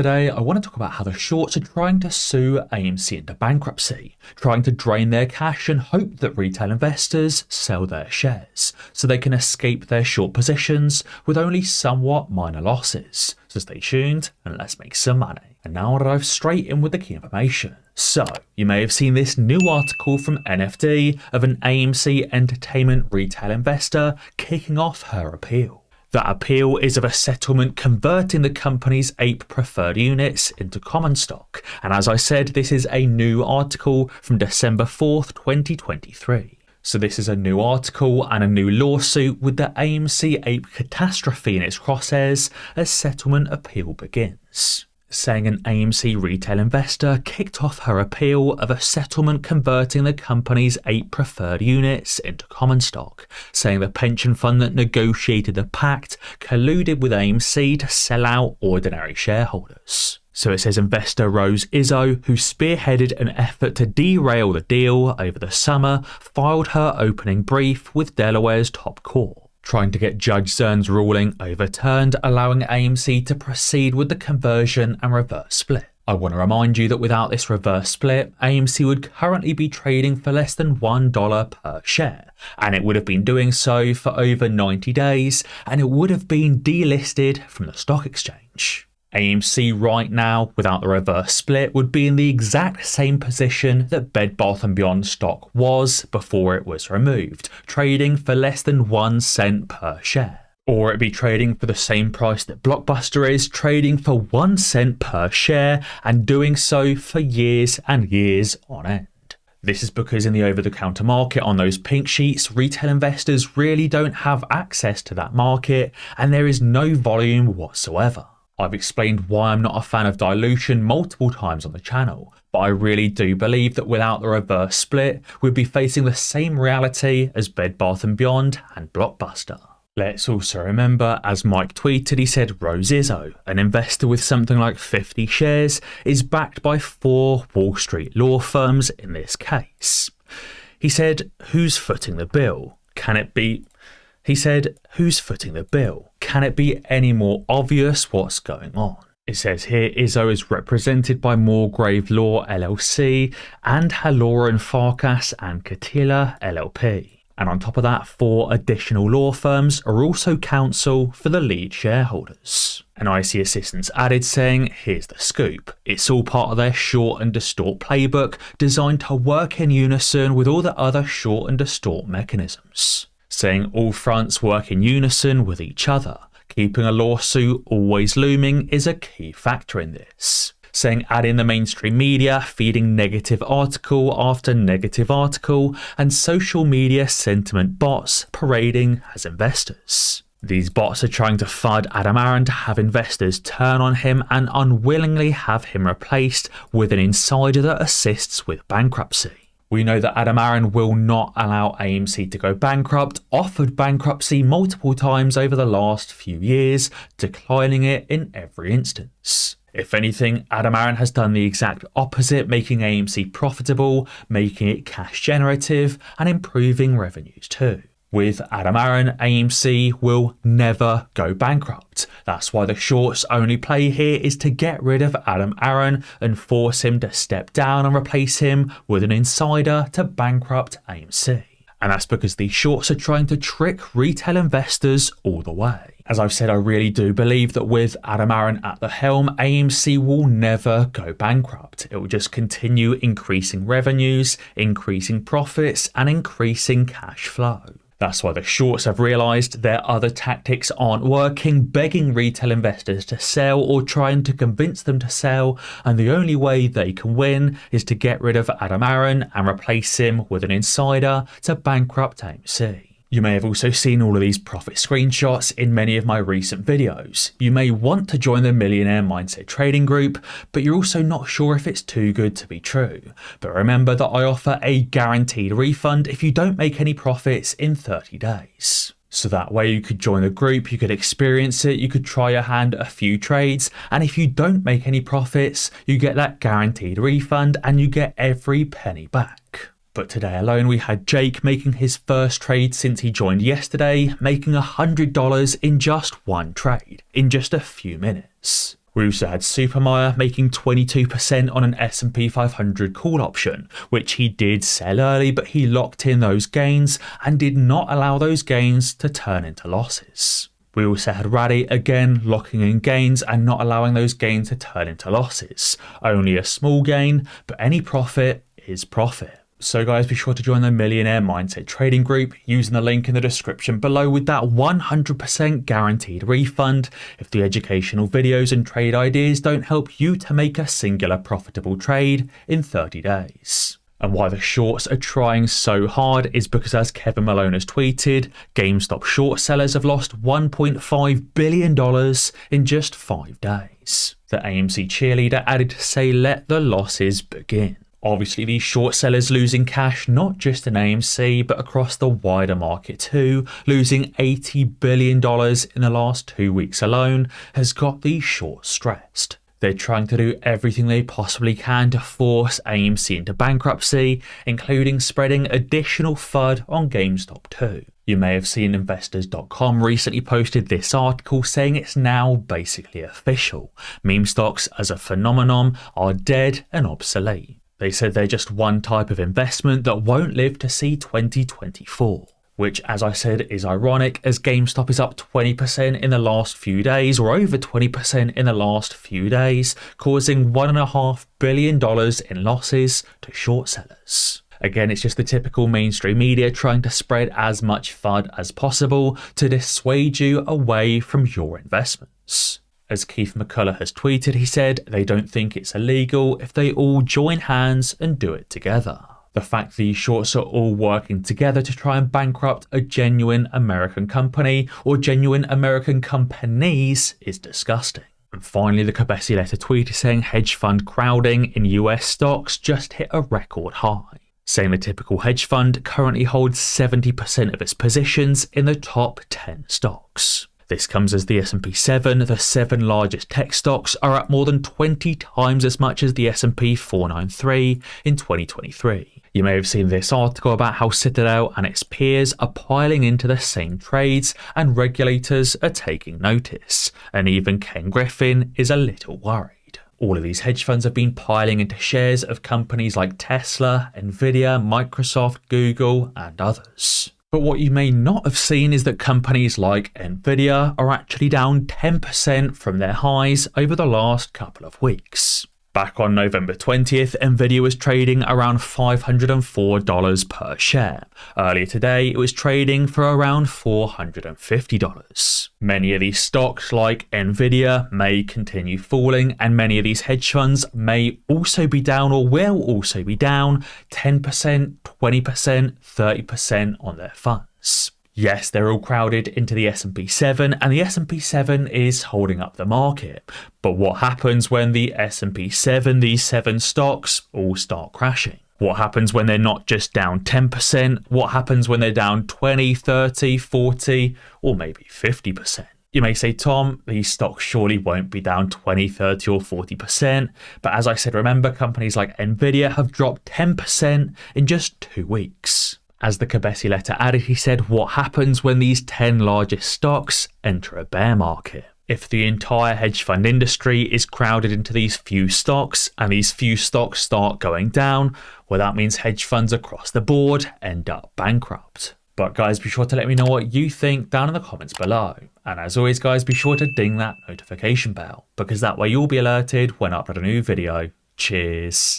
Today, I want to talk about how the shorts are trying to sue AMC into bankruptcy, trying to drain their cash and hope that retail investors sell their shares so they can escape their short positions with only somewhat minor losses. So stay tuned and let's make some money. And now I'll dive straight in with the key information. So, you may have seen this new article from NFD of an AMC Entertainment retail investor kicking off her appeal. That appeal is of a settlement converting the company's 8 preferred units into common stock. And as I said, this is a new article from December 4th, 2023. So this is a new article and a new lawsuit with the AMC ape catastrophe in its crosshairs as settlement appeal begins. Saying an AMC retail investor kicked off her appeal of a settlement converting the company's 8 preferred units into common stock, saying the pension fund that negotiated the pact colluded with AMC to sell out ordinary shareholders. So it says investor Rose Izzo, who spearheaded an effort to derail the deal over the summer, filed her opening brief with Delaware's top court, trying to get Judge Zurn's ruling overturned, allowing AMC to proceed with the conversion and reverse split. I want to remind you that without this reverse split, AMC would currently be trading for less than $1 per share, and it would have been doing so for over 90 days, and it would have been delisted from the stock exchange. AMC right now, without the reverse split, would be in the exact same position that Bed Bath & Beyond stock was before it was removed, trading for less than 1 cent per share. Or it'd be trading for the same price that BlockBuster is, trading for 1 cent per share and doing so for years and years on end. This is because in the over-the-counter market on those pink sheets, retail investors really don't have access to that market and there is no volume whatsoever. I've explained why I'm not a fan of dilution multiple times on the channel, but I really do believe that without the reverse split, we'd be facing the same reality as Bed Bath & Beyond and BlockBuster. Let's also remember, as Mike tweeted, he said Rose Izzo, an investor with something like 50 shares, is backed by 4 Wall Street law firms in this case. He said, who's footing the bill? Can it be... He said, who's footing the bill? Can it be any more obvious what's going on? It says here Izzo is represented by Moorgrave Law LLC and Halloran Farkas and Catilla LLP. And on top of that, 4 additional law firms are also counsel for the lead shareholders. An IC assistants added saying, here's the scoop. It's all part of their short and distort playbook designed to work in unison with all the other short and distort mechanisms. Saying all fronts work in unison with each other. Keeping a lawsuit always looming is a key factor in this. Saying add in the mainstream media feeding negative article after negative article and social media sentiment bots parading as investors. These bots are trying to FUD Adam Aron to have investors turn on him and unwillingly have him replaced with an insider that assists with bankruptcy. We know that Adam Aron will not allow AMC to go bankrupt, offered bankruptcy multiple times over the last few years, declining it in every instance. If anything, Adam Aron has done the exact opposite, making AMC profitable, making it cash generative, and improving revenues too. With Adam Aron, AMC will never go bankrupt. That's why the shorts only play here is to get rid of Adam Aron and force him to step down and replace him with an insider to bankrupt AMC. And that's because these shorts are trying to trick retail investors all the way. As I've said, I really do believe that with Adam Aron at the helm, AMC will never go bankrupt. It will just continue increasing revenues, increasing profits, and increasing cash flow. That's why the shorts have realised their other tactics aren't working, begging retail investors to sell or trying to convince them to sell, and the only way they can win is to get rid of Adam Aron and replace him with an insider to bankrupt AMC. You may have also seen all of these profit screenshots in many of my recent videos. You may want to join the Millionaire Mindset Trading Group, but you're also not sure if it's too good to be true. But remember that I offer a guaranteed refund if you don't make any profits in 30 days. So that way you could join the group, you could experience it, you could try your hand at a few trades, and if you don't make any profits, you get that guaranteed refund and you get every penny back. But today alone we had Jake making his first trade since he joined yesterday, making $100 in just one trade, in just a few minutes. We also had Supermeyer making 22% on an S&P 500 call option, which he did sell early, but he locked in those gains and did not allow those gains to turn into losses. We also had Ruddy again locking in gains and not allowing those gains to turn into losses. Only a small gain, but any profit is profit. So guys, be sure to join the Millionaire Mindset Trading Group using the link in the description below with that 100% guaranteed refund if the educational videos and trade ideas don't help you to make a singular profitable trade in 30 days. And why the shorts are trying so hard is because, as Kevin Malone has tweeted, GameStop short sellers have lost $1.5 billion in just 5 days. The AMC cheerleader added to say, let the losses begin. Obviously, these short sellers losing cash not just in AMC but across the wider market too, losing $80 billion in the last 2 weeks alone, has got these shorts stressed. They're trying to do everything they possibly can to force AMC into bankruptcy, including spreading additional FUD on GameStop too. You may have seen investors.com recently posted this article saying it's now basically official. Meme stocks as a phenomenon are dead and obsolete. They said they're just one type of investment that won't live to see 2024. Which, as I said, is ironic as GameStop is up 20% in the last few days, or over 20% in the last few days, causing $1.5 billion in losses to short sellers. Again, it's just the typical mainstream media trying to spread as much FUD as possible to dissuade you away from your investments. As Keith McCullough has tweeted, he said they don't think it's illegal if they all join hands and do it together. The fact these shorts are all working together to try and bankrupt a genuine American company or genuine American companies is disgusting. And finally, the Cabesi letter tweet is saying hedge fund crowding in US stocks just hit a record high, saying the typical hedge fund currently holds 70% of its positions in the top 10 stocks. This comes as the S&P 7, the 7 largest tech stocks, are up more than 20 times as much as the S&P 493 in 2023. You may have seen this article about how Citadel and its peers are piling into the same trades and regulators are taking notice, and even Ken Griffin is a little worried. All of these hedge funds have been piling into shares of companies like Tesla, Nvidia, Microsoft, Google, and others. But what you may not have seen is that companies like Nvidia are actually down 10% from their highs over the last couple of weeks. Back on November 20th, Nvidia was trading around $504 per share. Earlier today, it was trading for around $450. Many of these stocks, like Nvidia, may continue falling, and many of these hedge funds may also be down or will also be down 10%, 20%, 30% on their funds. Yes, they're all crowded into the S&P 7, and the S&P 7 is holding up the market. But what happens when the S&P 7, these 7 stocks, all start crashing? What happens when they're not just down 10%? What happens when they're down 20, 30, 40, or maybe 50%? You may say, Tom, these stocks surely won't be down 20, 30, or 40%. But as I said, remember, companies like Nvidia have dropped 10% in just 2 weeks. As the Cabesi letter added, he said, what happens when these 10 largest stocks enter a bear market? If the entire hedge fund industry is crowded into these few stocks and these few stocks start going down, well, that means hedge funds across the board end up bankrupt. But guys, be sure to let me know what you think down in the comments below. And as always, guys, be sure to ding that notification bell because that way you'll be alerted when I upload a new video. Cheers.